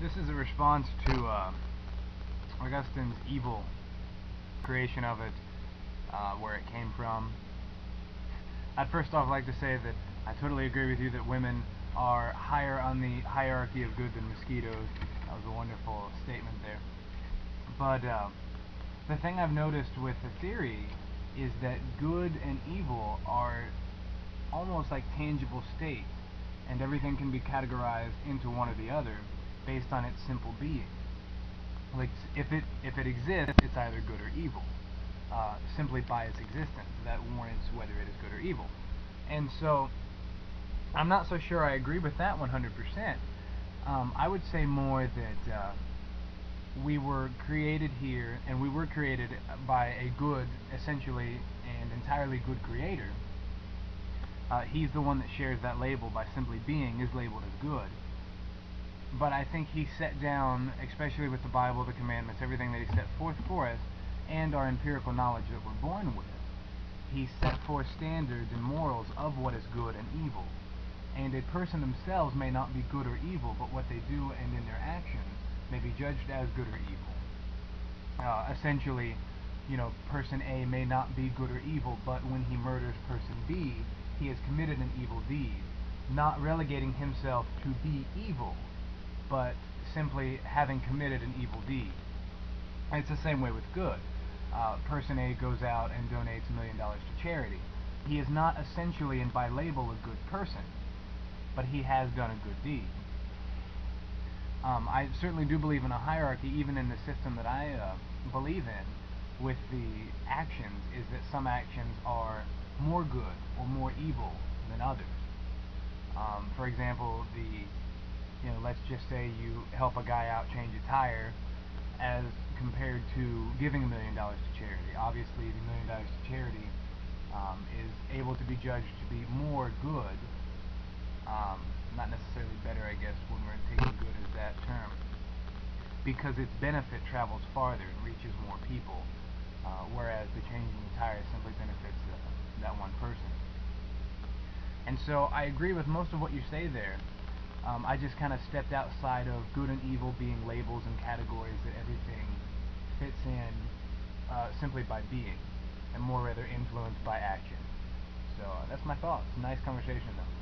This is a response to Augustine's evil creation of it, where it came from. I'd first off like to say that I totally agree with you that women are higher on the hierarchy of good than mosquitoes. That was a wonderful statement there. But the thing I've noticed with the theory is that good and evil are almost like tangible states, and everything can be categorized into one or the other based on its simple being. Like if it exists, it's either good or evil, simply by its existence. That warrants whether it is good or evil. And so I'm not so sure I agree with that 100%. I would say more that we were created here, and we were created by a good, essentially, and entirely good creator. He's the one that shares that label by simply being is labeled as good. But I think he set down, especially with the Bible, the commandments, everything that he set forth for us, and our empirical knowledge that we're born with, he set forth standards and morals of what is good and evil. And a person themselves may not be good or evil, but what they do and in their actions may be judged as good or evil. Essentially, person A may not be good or evil, but when he murders person B, he has committed an evil deed, not relegating himself to be evil, but simply having committed an evil deed. And it's the same way with good. Person A goes out and donates $1 million to charity. He is not essentially and by label a good person, but he has done a good deed. I certainly do believe in a hierarchy, even in the system that I believe in, with the actions, is that some actions are more good or more evil than others. For example, let's just say you help a guy out change a tire, as compared to giving $1 million to charity. Obviously, the $1 million to charity is able to be judged to be more good, not necessarily better, I guess, when we're taking good as that term, because its benefit travels farther and reaches more people, whereas the changing the tire simply benefits that one person. And so I agree with most of what you say there. I just kind of stepped outside of good and evil being labels and categories that everything fits in simply by being, and more rather influenced by action. So that's my thoughts. Nice conversation though.